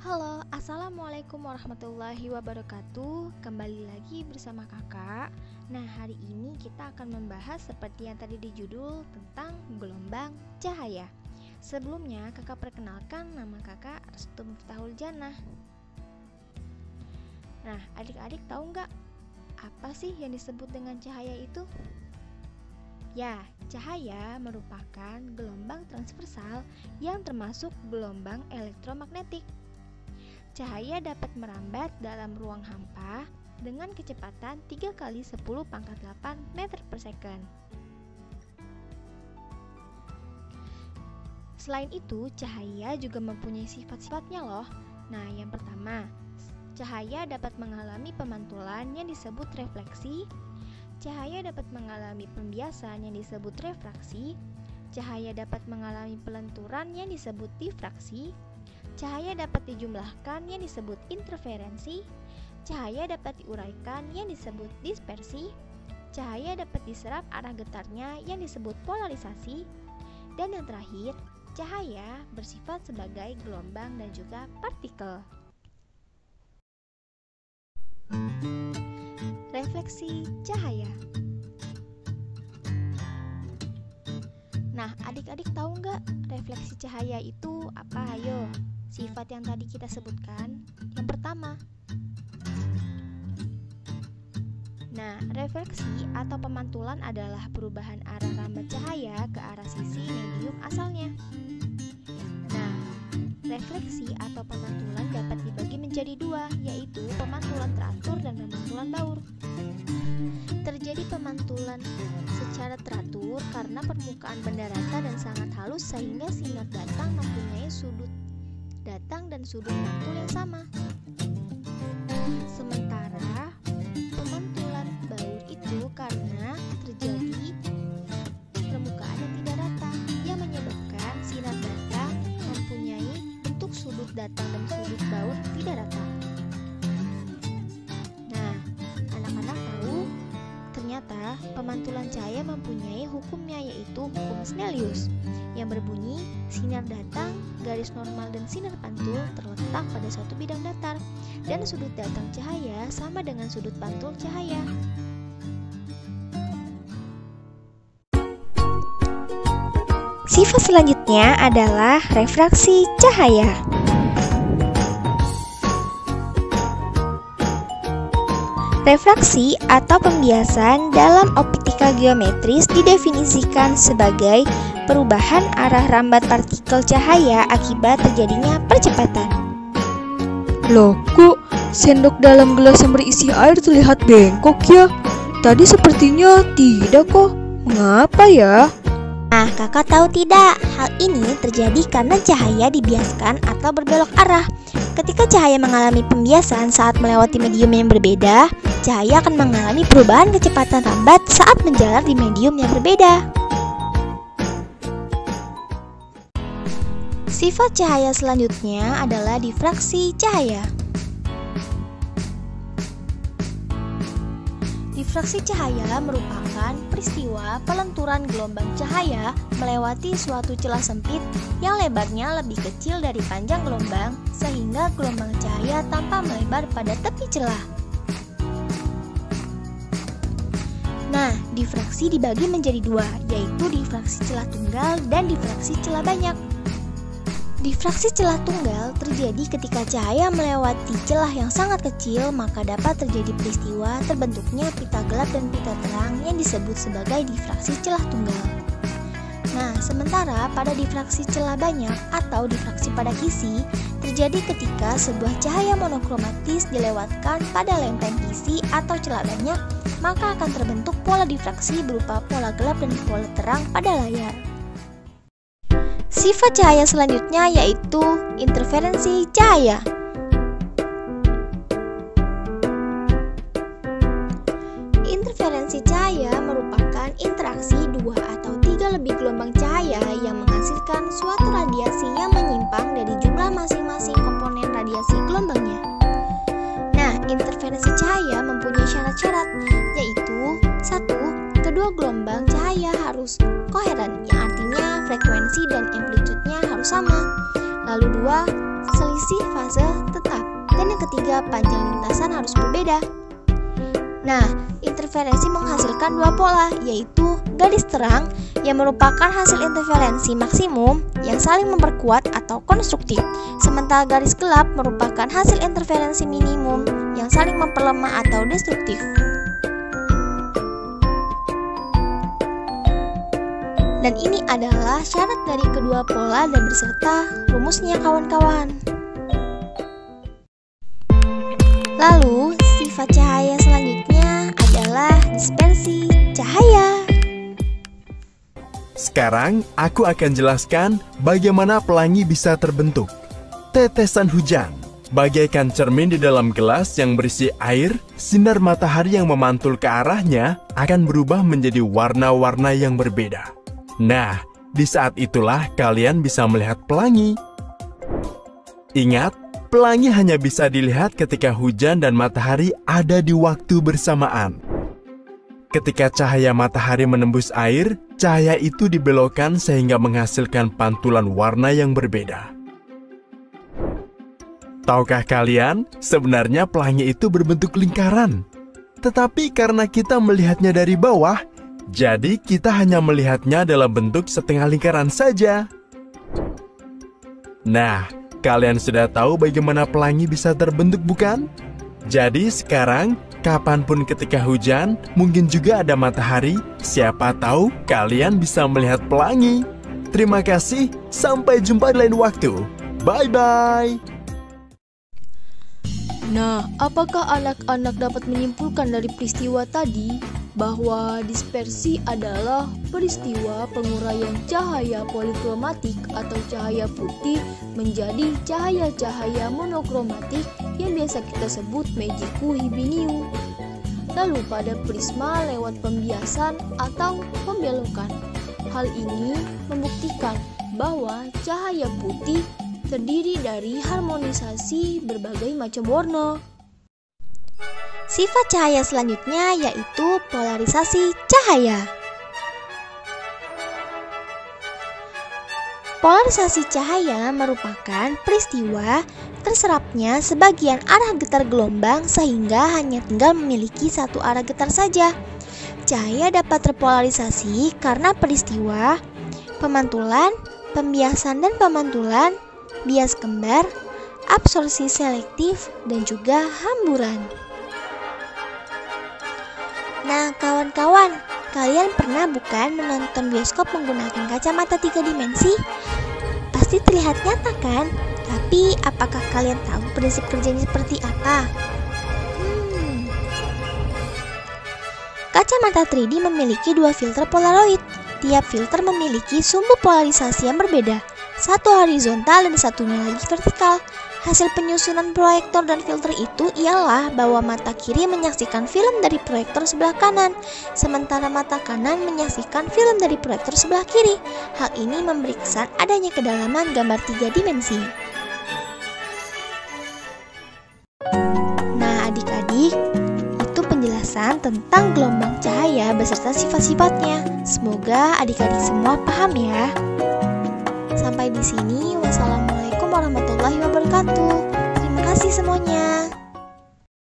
Halo, assalamualaikum warahmatullahi wabarakatuh. Kembali lagi bersama kakak. Nah, hari ini kita akan membahas seperti yang tadi di judul tentang gelombang cahaya. Sebelumnya kakak perkenalkan, nama kakak Restu Miftahul Jannah. Nah, adik-adik tahu nggak apa sih yang disebut dengan cahaya itu? Ya, cahaya merupakan gelombang transversal yang termasuk gelombang elektromagnetik. Cahaya dapat merambat dalam ruang hampa dengan kecepatan 3 kali 10 pangkat 8 meter per second. Selain itu, cahaya juga mempunyai sifat-sifatnya loh. Nah, yang pertama, cahaya dapat mengalami pemantulan yang disebut refleksi. Cahaya dapat mengalami pembiasan yang disebut refraksi. Cahaya dapat mengalami pelenturan yang disebut difraksi. Cahaya dapat dijumlahkan yang disebut interferensi. Cahaya dapat diuraikan yang disebut dispersi. Cahaya dapat diserap arah getarnya yang disebut polarisasi. Dan yang terakhir, cahaya bersifat sebagai gelombang dan juga partikel. Refleksi cahaya. Nah, adik-adik tahu nggak refleksi cahaya itu apa? Ayo, sifat yang tadi kita sebutkan. Yang pertama, nah, refleksi atau pemantulan adalah perubahan arah rambat cahaya ke arah sisi medium asalnya. Nah, refleksi atau pemantulan dapat dibagi menjadi dua, yaitu pemantulan teratur dan pemantulan baur. Terjadi pemantulan secara teratur karena permukaan benda rata dan sangat halus sehingga sinar datang mempunyai sudut datang dan sudut mantul yang sama. Sementara pemantulan baur itu karena terjadi permukaan yang tidak rata yang menyebabkan sinar datang mempunyai bentuk sudut datang dan sudut baur tidak rata. Nah, anak-anak tahu ternyata pemantulan cahaya mempunyai hukumnya, yaitu hukum Snellius yang berbunyi sinar datang, garis normal dan sinar pantul terletak pada suatu bidang datar dan sudut datang cahaya sama dengan sudut pantul cahaya. Sifat selanjutnya adalah refraksi cahaya. Refraksi atau pembiasan dalam optika geometris didefinisikan sebagai perubahan arah rambat partikel cahaya akibat terjadinya percepatan. Loh, kok sendok dalam gelas yang berisi air terlihat bengkok ya? Tadi sepertinya tidak kok. Mengapa ya? Nah, kakak tahu tidak? Hal ini terjadi karena cahaya dibiaskan atau berbelok arah. Ketika cahaya mengalami pembiasan saat melewati medium yang berbeda, cahaya akan mengalami perubahan kecepatan rambat saat menjalar di medium yang berbeda. Sifat cahaya selanjutnya adalah difraksi cahaya. Difraksi cahaya merupakan peristiwa pelenturan gelombang cahaya melewati suatu celah sempit yang lebarnya lebih kecil dari panjang gelombang, sehingga gelombang cahaya tampak melebar pada tepi celah. Nah, difraksi dibagi menjadi dua, yaitu difraksi celah tunggal dan difraksi celah banyak. Difraksi celah tunggal terjadi ketika cahaya melewati celah yang sangat kecil, maka dapat terjadi peristiwa terbentuknya pita gelap dan pita terang yang disebut sebagai difraksi celah tunggal. Nah, sementara pada difraksi celah banyak atau difraksi pada kisi terjadi ketika sebuah cahaya monokromatis dilewatkan pada lempeng kisi atau celah banyak, maka akan terbentuk pola difraksi berupa pola gelap dan pola terang pada layar. Sifat cahaya selanjutnya yaitu interferensi cahaya. Interferensi cahaya merupakan interaksi 2 atau 3 lebih gelombang cahaya yang menghasilkan suatu radiasi yang menyimpang dari jumlah masing-masing komponen radiasi gelombangnya. Nah, interferensi cahaya mempunyai syarat-syarat, yaitu 1. Kedua gelombang cahaya harus koheren, yang artinya frekuensi dan amplitudenya harus sama. Lalu 2, selisih fase tetap. Dan yang ketiga, panjang lintasan harus berbeda. Nah, interferensi menghasilkan dua pola, yaitu garis terang yang merupakan hasil interferensi maksimum yang saling memperkuat atau konstruktif, sementara garis gelap merupakan hasil interferensi minimum yang saling memperlemah atau destruktif. Dan ini adalah syarat dari kedua pola dan beserta rumusnya kawan-kawan. Lalu, sifat cahaya selanjutnya adalah dispersi cahaya. Sekarang aku akan jelaskan bagaimana pelangi bisa terbentuk. Tetesan hujan, bagaikan cermin di dalam gelas yang berisi air, sinar matahari yang memantul ke arahnya akan berubah menjadi warna-warna yang berbeda. Nah, di saat itulah kalian bisa melihat pelangi. Ingat, pelangi hanya bisa dilihat ketika hujan dan matahari ada di waktu bersamaan. Ketika cahaya matahari menembus air, cahaya itu dibelokkan sehingga menghasilkan pantulan warna yang berbeda. Tahukah kalian, sebenarnya pelangi itu berbentuk lingkaran. Tetapi karena kita melihatnya dari bawah, jadi kita hanya melihatnya dalam bentuk setengah lingkaran saja. Nah, kalian sudah tahu bagaimana pelangi bisa terbentuk, bukan? Jadi sekarang, kapanpun ketika hujan, mungkin juga ada matahari, siapa tahu kalian bisa melihat pelangi. Terima kasih, sampai jumpa di lain waktu. Bye-bye. Nah, apakah anak-anak dapat menyimpulkan dari peristiwa tadi bahwa dispersi adalah peristiwa penguraian cahaya polikromatik atau cahaya putih menjadi cahaya-cahaya monokromatik yang biasa kita sebut Meiji-ku Hibiniu. Lalu pada prisma lewat pembiasan atau pembelokan. Hal ini membuktikan bahwa cahaya putih terdiri dari harmonisasi berbagai macam warna. Sifat cahaya selanjutnya yaitu polarisasi cahaya. Polarisasi cahaya merupakan peristiwa terserapnya sebagian arah getar gelombang sehingga hanya tinggal memiliki satu arah getar saja. Cahaya dapat terpolarisasi karena peristiwa pemantulan, pembiasan dan pemantulan, bias kembar, absorpsi selektif, dan juga hamburan. Nah, kawan-kawan, kalian pernah bukan menonton bioskop menggunakan kacamata 3 dimensi? Pasti terlihat nyata kan? Tapi apakah kalian tahu prinsip kerjanya seperti apa? Kacamata 3D memiliki 2 filter polaroid. Tiap filter memiliki sumbu polarisasi yang berbeda, satu horizontal dan satunya lagi vertikal. Hasil penyusunan proyektor dan filter itu ialah bahwa mata kiri menyaksikan film dari proyektor sebelah kanan, sementara mata kanan menyaksikan film dari proyektor sebelah kiri. Hal ini memberi kesan adanya kedalaman gambar 3 dimensi. Nah, adik-adik, itu penjelasan tentang gelombang cahaya beserta sifat-sifatnya. Semoga adik-adik semua paham ya. Sampai di sini, wassalamualaikum warahmatullahi wabarakatuh. Terima kasih semuanya.